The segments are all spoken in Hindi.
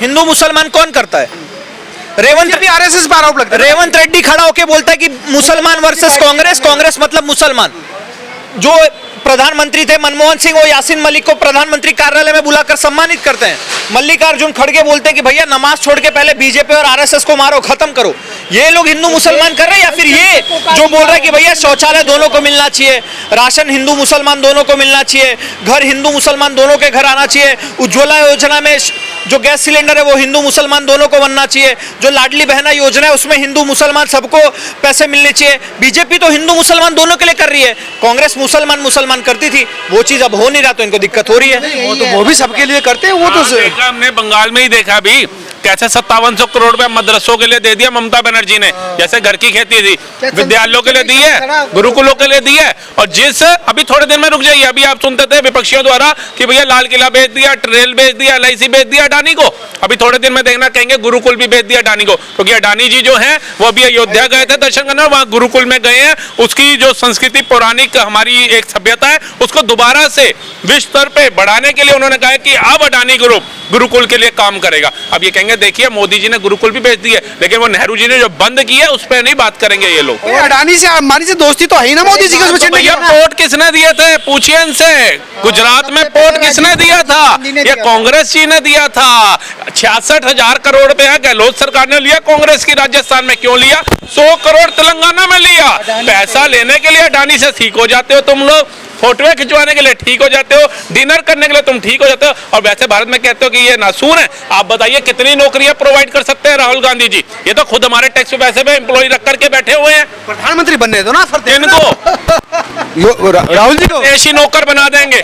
हिंदू मुसलमान कौन करता है? रेवंत भी आरएसएस पर आरोप लगता है। रेवंत रेड्डी खड़ा होके बोलता है कि मुसलमान वर्सेस कांग्रेस, कांग्रेस मतलब मुसलमान। जो प्रधानमंत्री थे मनमोहन सिंह, वो यासीन मलिक को प्रधानमंत्री कार्यालय में बुलाकर सम्मानित करते हैं। मल्लिकार्जुन खड़गे बोलते हैं कि भैया नमाज छोड़ के पहले बीजेपी और आरएसएस को मारो, खत्म करो। ये लोग हिंदू मुसलमान कर रहे हैं, या फिर ये जो बोल रहा है कि भैया शौचालय दोनों को मिलना चाहिए, राशन हिंदू मुसलमान दोनों को मिलना चाहिए, घर हिंदू मुसलमान दोनों के घर आना चाहिए, उज्ज्वला योजना में जो गैस सिलेंडर है वो हिंदू मुसलमान दोनों को बनना चाहिए, जो लाडली बहना योजना है उसमें हिंदू मुसलमान सबको पैसे मिलने चाहिए। बीजेपी तो हिंदू मुसलमान दोनों के लिए कर रही है, कांग्रेस मुसलमान मुसलमान करती थी, वो चीज अब हो नहीं रहा तो इनको दिक्कत हो रही है। वो भी सबके लिए करते हैं। वो तो देखा हमने बंगाल में ही देखा अभी कैसे 5700 करोड़ रुपए मदरसों के लिए दे दिया ममता बनर्जी ने। जैसे घर की खेती थी, विद्यालयों के लिए दी है, गुरुकुलों के लिए दी है। और जिस अभी थोड़े दिन में रुक जाइए, अभी आप सुनते थे विपक्षियों द्वारा कि भैया लाल किला बेच दिया, रेल बेच दिया, LIC बेच दिया अडानी को। अभी थोड़े दिन में देखना कहेंगे गुरुकुल भी बेच दिया अडानी को, क्योंकि अडानी जी जो है वो अभी अयोध्या गए थे दर्शन करने, वहां गुरुकुल में गए हैं। उसकी जो संस्कृति पौराणिक हमारी एक सभ्यता है उसको दोबारा से विश्व स्तर पे बढ़ाने के लिए उन्होंने कहा कि अब अडानी ग्रुप गुरुकुल के लिए काम करेगा। अब ये कहेंगे देखिए मोदी जी ने गुरुकुल भी बेच दिए, लेकिन वो नेहरू जी ने जो बंद की है उस पर नहीं बात करेंगे ये लोग। अडानी से अंबानी से दोस्ती तो है ही ना मोदी जी के। तो भैया पोर्ट किसने दिए थे पूछिए इनसे, गुजरात में पोर्ट किसने दिया था? ये कांग्रेस जी ने दिया था। 66,000 करोड़ रुपया गहलोत सरकार ने लिया कांग्रेस की, राजस्थान में क्यों लिया? 100 करोड़ तेलंगाना में लिया। पैसा लेने के लिए अडानी से ठीक हो जाते हो तुम लोग, फोटोएं खिंचवाने के लिए ठीक हो जाते हो, डिनर करने के लिए तुम ठीक हो जाते हो, और वैसे भारत में कहते हो कि ये नासूर है। आप बताइए कितनी नौकरियां प्रोवाइड कर सकते हैं राहुल गांधी जी? ये तो खुद हमारे टैक्स पैसे पे एम्प्लॉय रख करके बैठे हुए हैं। प्रधानमंत्री बनने दो ना सर इनको राहुल जी को देश ही नौकर बना देंगे,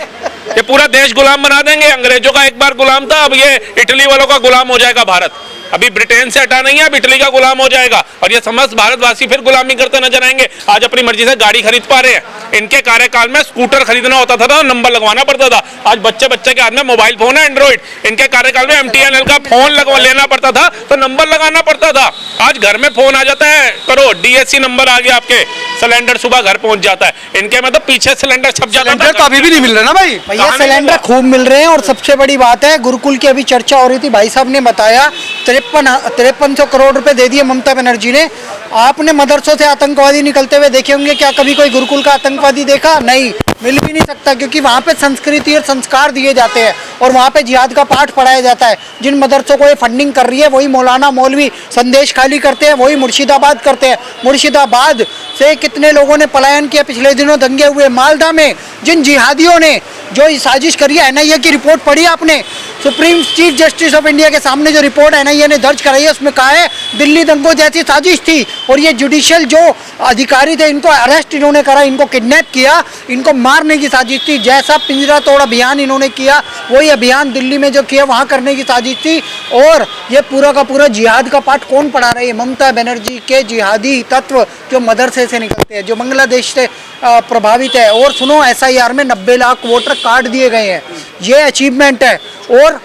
ये पूरा देश गुलाम बना देंगे। अंग्रेजों का एक बार गुलाम था, अब ये इटली वालों का गुलाम हो जाएगा भारत। अभी ब्रिटेन से हटा नहीं है, अब इटली का गुलाम हो जाएगा, और ये समस्त भारतवासी फिर गुलामी करते नजर आएंगे। आज अपनी मर्जी से गाड़ी खरीद पा रहे हैं, इनके कार्यकाल में स्कूटर खरीदना होता था, नंबर लगवाना पड़ता था। आज बच्चे के हाथ में मोबाइल फोन है एंड्रॉइड, इनके कार्यकाल में MTNL का फोन लेना पड़ता था तो नंबर लगाना पड़ता था। आज घर में फोन आ जाता है, करो DSC नंबर आ गया, आपके सिलेंडर सुबह घर पहुंच जाता है। इनके में तो पीछे सिलेंडर छप जाता था, तो अभी भी नहीं मिल रहा ना भाई। भैया सिलेंडर खूब मिल रहे हैं, और सबसे बड़ी बात है गुरुकुल की अभी चर्चा हो रही थी, भाई साहब ने बताया 5300 करोड़ रुपए दे दिए ममता बनर्जी ने। आपने मदरसों से आतंकवादी निकलते हुए देखे होंगे, क्या कभी कोई गुरुकुल का आतंकवादी देखा? नहीं, मिल भी नहीं सकता, क्योंकि वहाँ पे संस्कृति और संस्कार दिए जाते हैं और वहाँ पे जिहाद का पाठ पढ़ाया जाता है। जिन मदरसों को ये फंडिंग कर रही है वही मौलाना मौलवी संदेश खाली करते हैं, वही मुर्शिदाबाद करते हैं। मुर्शिदाबाद से कितने लोगों ने पलायन किया, पिछले दिनों दंगे हुए मालदा में। जिन जिहादियों ने जो साजिश करी है, NIA की रिपोर्ट पढ़ी आपने? Supreme chief justice of India के सामने जो रिपोर्ट NIA ने दर्ज कराई है उसमें कहा है दिल्ली दंगों जैसी साजिश थी, और ये जुडिशियल जो अधिकारी थे इनको अरेस्ट इन्होंने करा, इनको किडनैप किया, इनको मारने की साजिश थी। जैसा पिंजरा तोड़ अभियान इन्होंने किया वही अभियान दिल्ली में जो किया वहाँ करने की साजिश थी। और ये पूरा का पूरा जिहाद का पाठ कौन पढ़ा रही है? ममता बनर्जी के जिहादी तत्व जो मदरसे से निकलते हैं, जो बांग्लादेश से प्रभावित है। और सुनो, SIR में 90 लाख वोटर कार्ड दिए गए हैं, ये अचीवमेंट है। और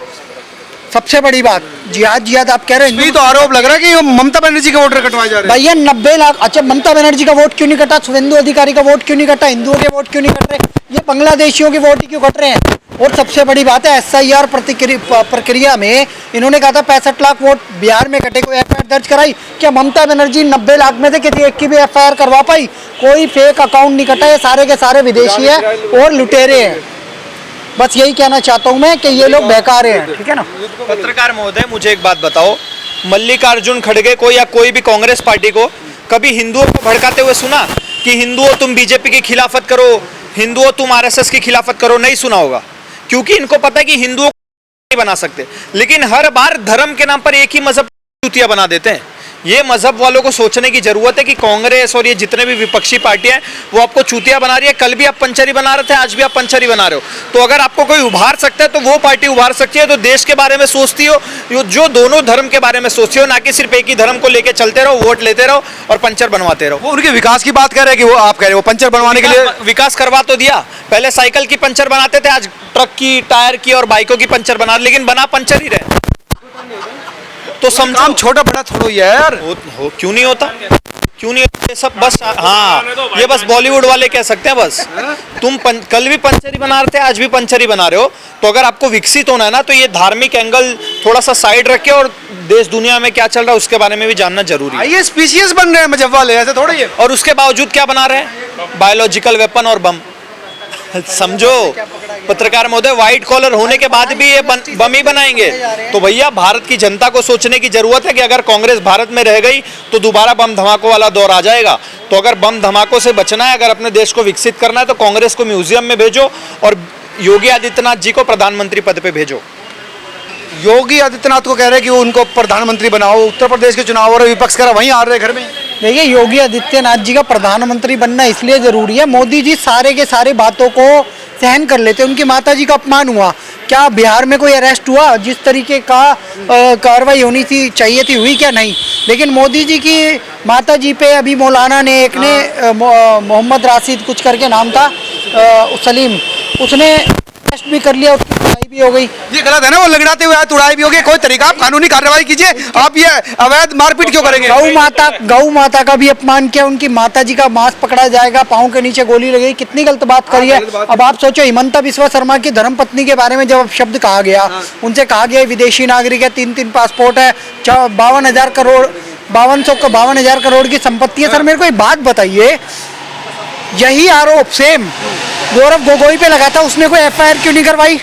सबसे बड़ी बात, जिहाद आप कह रहे हैं, तो आरोप लग रहा है कि ममता बनर्जी के वोटर कटवाए जा रहे हैं। भैया 90 लाख, अच्छा ममता बनर्जी का वोट क्यों नहीं कटा? शुभेंदु अधिकारी का वोट क्यों नहीं कटा? हिंदुओं के वोट क्यों नहीं कट रहे? ये बांग्लादेशियों के वोट ही क्यों कट रहे हैं? और सबसे बड़ी बात है SIR प्रक्रिया में इन्होंने कहा था 65 लाख वोट बिहार में कटे, कोई FIR दर्ज कराई? क्या ममता बनर्जी 90 लाख में से किसी एक की भी FIR करवा पाई? कोई फेक अकाउंट नहीं कटा है, सारे के सारे विदेशी है और लुटेरे हैं। बस यही कहना चाहता हूं मैं कि ये लोग बेकार हैं, ठीक है ना? पत्रकार महोदय, मुझे एक बात बताओ, मल्लिकार्जुन खड़गे को या कोई भी कांग्रेस पार्टी को कभी हिंदुओं को भड़काते हुए सुना कि हिंदुओं तुम बीजेपी की खिलाफत करो, हिंदुओं तुम RSS की खिलाफत करो? नहीं सुना होगा, क्योंकि इनको पता है कि हिंदुओं को नहीं बना सकते। लेकिन हर बार धर्म के नाम पर एक ही मजहब चूतिया बना देते हैं। ये मजहब वालों को सोचने की जरूरत है कि कांग्रेस और ये जितने भी विपक्षी पार्टियां हैं वो आपको चूतिया बना रही है। कल भी आप पंचरी बना रहे थे, आज भी आप पंचरी बना रहे हो। तो अगर आपको कोई उभार सकता है तो वो पार्टी उभार सकती है, तो देश के बारे में सोचती हो, जो दोनों धर्म के बारे में सोचती हो, ना कि सिर्फ एक ही धर्म को लेकर चलते रहो, वोट लेते रहो और पंचर बनवाते रहो। वो उनके विकास की बात कर रहे हैं कि वो आप कह रहे हो पंचर बनवाने के लिए विकास करवा तो दिया। पहले साइकिल की पंचर बनाते थे, आज ट्रक की, टायर की और बाइकों की पंचर बना, लेकिन बना पंचर ही रहे। तो समझो, छोटा बड़ा थोड़ा ही है यार। क्यों नहीं होता? क्यों नहीं? ये सब बस हाँ, ये बस बॉलीवुड वाले कह सकते हैं बस। तुम कल भी पंचर ही बना रहे थे, आज भी पंचर ही बना रहे हो। तो अगर आपको विकसित होना है ना, तो ये धार्मिक एंगल थोड़ा सा साइड रखे और देश दुनिया में क्या चल रहा है उसके बारे में भी जानना जरूरी है। ये स्पीशीज बन रहे हैं मजहब वाले, ऐसे थोड़ी है। और उसके बावजूद क्या बना रहे हैं? बायोलॉजिकल वेपन और बम। समझो पत्रकार महोदय, व्हाइट कॉलर होने के बाद भी ये बम ही बनाएंगे। तो भैया भारत की जनता को सोचने की जरूरत है कि अगर कांग्रेस भारत में रह गई तो दोबारा बम धमाकों वाला दौर आ जाएगा। तो अगर बम धमाकों से बचना है, अगर अपने देश को विकसित करना है, तो कांग्रेस को म्यूजियम में भेजो और योगी आदित्यनाथ जी को प्रधानमंत्री पद पे भेजो। योगी आदित्यनाथ को कह रहे हैं कि वो उनको प्रधानमंत्री बनाओ। उत्तर प्रदेश के चुनाव हो रहे, विपक्ष कह रहा वहीं आ रहे घर में। देखिए, योगी आदित्यनाथ जी का प्रधानमंत्री बनना इसलिए जरूरी है, मोदी जी सारे के सारे बातों को सहन कर लेते। उनकी माता जी का अपमान हुआ, क्या बिहार में कोई अरेस्ट हुआ? जिस तरीके का कार्रवाई होनी थी चाहिए थी, हुई क्या? नहीं। लेकिन मोदी जी की माता जी पे अभी मौलाना ने एक ने मोहम्मद राशिद कुछ करके नाम था, सलीम, उसने अरेस्ट भी कर लिया, उसकी लड़ाई भी हो गई। ये गलत है ना, वो लगड़ाते हुए तुड़ाई भी होगी। कोई तरीका, आप कानूनी कार्रवाई कीजिए। आप ये अवैध मारपीट क्यों करेंगे? गौ माता का भी अपमान किया, उनकी माता जी का मांस पकड़ा जाएगा, पाँव के नीचे गोली लगेगी, कितनी गलत बात करी है। अब आप सोचो, हिमंता बिस्वा शर्मा की धर्मपत्नी के बारे में जब शब्द कहा गया, उनसे कहा गया विदेशी नागरिक है, 3 पासपोर्ट है, 52,000 करोड़ 52,000 करोड़ की संपत्ति है। सर मेरे को एक बात बताइए, यही आरोप सेम गौरव गोगोई पे लगा था, उसने कोई एफआईआर क्यों नहीं करवाई?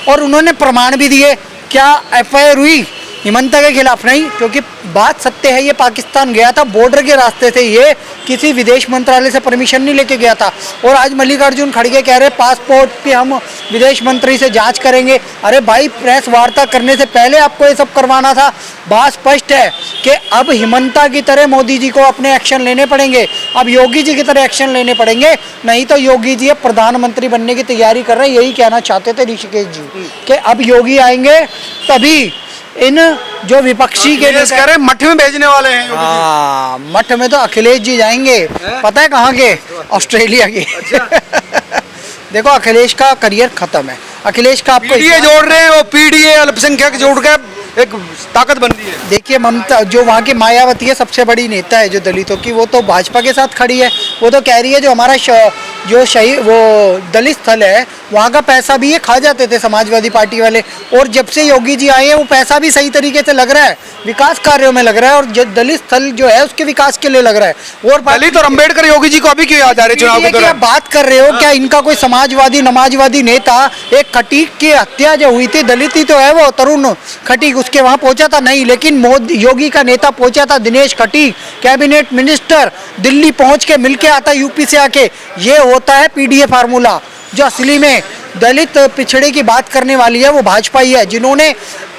और उन्होंने प्रमाण भी दिए, क्या एफआईआर हुई? हिमंता के खिलाफ नहीं, क्योंकि बात सत्य है, ये पाकिस्तान गया था बॉर्डर के रास्ते से, ये किसी विदेश मंत्रालय से परमिशन नहीं लेके गया था। और आज मल्लिकार्जुन खड़गे कह रहे पासपोर्ट पे हम विदेश मंत्री से जांच करेंगे। अरे भाई, प्रेस वार्ता करने से पहले आपको ये सब करवाना था। बात स्पष्ट है कि अब हिमंता की तरह मोदी जी को अपने एक्शन लेने पड़ेंगे, अब योगी जी की तरह एक्शन लेने पड़ेंगे, नहीं तो योगी जी अब प्रधानमंत्री बनने की तैयारी कर रहे हैं। यही कहना चाहते थे ऋषिकेश जी कि अब योगी आएंगे तभी इन जो विपक्षी के कह रहे मठ में भेजने वाले हैं। हाँ, मठ में तो अखिलेश जी जाएंगे। पता है कहाँ के? ऑस्ट्रेलिया के। देखो, अखिलेश का करियर खत्म है। अखिलेश का आपको पीडीए जोड़ रहे हैं, वो पीडीए अल्पसंख्यक जोड़ के एक ताकत बन रही है। देखिए, ममता जो वहाँ की मायावती है, सबसे बड़ी नेता है जो दलितों की, वो तो भाजपा के साथ खड़ी है। वो तो कह रही है जो हमारा जो शहीद वो दलित स्थल है, वहाँ का पैसा भी ये खा जाते थे समाजवादी पार्टी वाले। और जब से योगी जी आए हैं, वो पैसा भी सही तरीके से लग रहा है, विकास कार्यों में लग रहा है, और जो दलित स्थल जो है उसके विकास के लिए लग रहा है। और दलित और अम्बेडकर योगी जी को अभी क्यों याद आ रहे चुनाव के दौरान? आप बात कर रहे हो क्या इनका कोई समाजवादी नमाजवादी नेता? एक खटीक की हत्या जो हुई थी, दलित ही तो है वो, तरुण खटीक, उसके वहाँ पहुंचा था नहीं, लेकिन मोदी योगी का नेता पहुंचा था, दिनेश खटीक, कैबिनेट मिनिस्टर, दिल्ली पहुंच के मिलके आता यूपी से आके। ये होता है पीडीए फार्मूला। जो असली में दलित पिछड़े की बात करने वाली है वो भाजपा ही है, जिन्होंने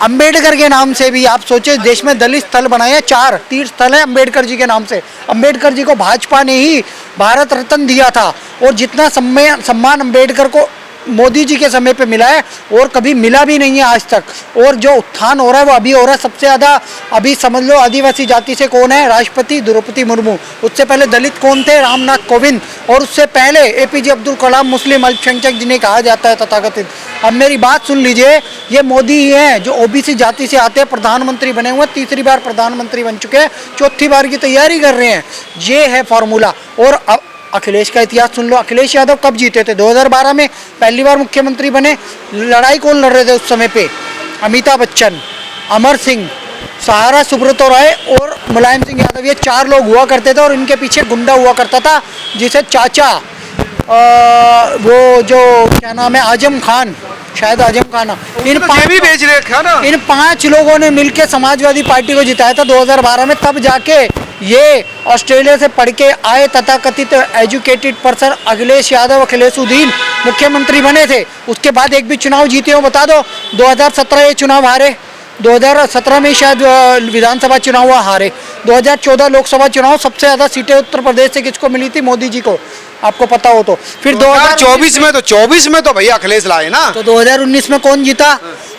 अंबेडकर के नाम से भी, आप सोचे, देश में दलित स्थल बनाए हैं, 4 तीर्थ स्थल है अंबेडकर जी के नाम से। अंबेडकर जी को भाजपा ने ही भारत रत्न दिया था, और जितना सम्मान अंबेडकर को मोदी जी के समय पे मिला है और कभी मिला भी नहीं है आज तक। और जो उत्थान हो रहा है वो अभी हो रहा है। सबसे ज़्यादा अभी समझ लो आदिवासी जाति से कौन है? राष्ट्रपति द्रौपदी मुर्मू। उससे पहले दलित कौन थे? रामनाथ कोविंद। और उससे पहले एपीजे अब्दुल कलाम, मुस्लिम अल्पसंख्यक जिन्हें कहा जाता है तथाकथित। अब मेरी बात सुन लीजिए, ये मोदी ही हैं जो ओबीसी जाति से आते हैं, प्रधानमंत्री बने हुए, 3री बार प्रधानमंत्री बन चुके हैं, 4थी बार की तैयारी कर रहे हैं। ये है फॉर्मूला। और अब अखिलेश का इतिहास सुन लो। अखिलेश यादव कब जीते थे? 2012 में पहली बार मुख्यमंत्री बने। लड़ाई कौन लड़ रहे थे उस समय पे? अमिताभ बच्चन, अमर सिंह, सहारा सुब्रतो राय और मुलायम सिंह यादव। ये 4 लोग हुआ करते थे, और इनके पीछे गुंडा हुआ करता था जिसे चाचा वो जो क्या नाम है, आजम खान, शायद आजम खान। इन 5 लोगों ने मिलकर समाजवादी पार्टी को जिताया था 2012 में। तब जाके ये ऑस्ट्रेलिया से पढ़ के आए तथाकथित एजुकेटेड पर्सन अखिलेश यादव, अखिलेशुद्दीन मुख्यमंत्री बने थे। उसके बाद एक भी चुनाव जीते हो बता दो? 2017 ये चुनाव हारे, 2017 में शायद विधानसभा चुनाव हुआ, हारे। 2014 लोकसभा चुनाव, सबसे ज़्यादा सीटें उत्तर प्रदेश से किसको मिली थी? मोदी जी को, आपको पता हो तो। फिर 2024 में तो भैया अखिलेश लाए ना। तो 2019 में कौन जीता?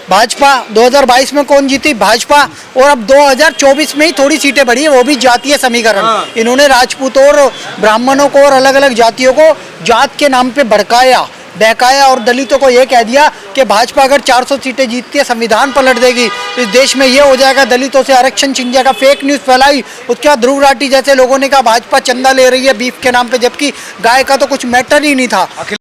भाजपा। 2022 में कौन जीती? भाजपा। और अब 2024 में ही थोड़ी सीटें बढ़ी है, वो भी जातीय समीकरण। इन्होंने राजपूतों और ब्राह्मणों को और अलग अलग जातियों को जात के नाम पे भड़काया, बहकाया और दलितों को ये कह दिया कि भाजपा अगर 400 सीटें जीतती है संविधान पलट देगी, इस देश में ये हो जाएगा, दलितों से आरक्षण छीन जाएगा, फेक न्यूज़ फैलाई। उसके बाद ध्रुव राठी जैसे लोगों ने कहा भाजपा चंदा ले रही है बीफ के नाम पे, जबकि गाय का तो कुछ मैटर ही नहीं था।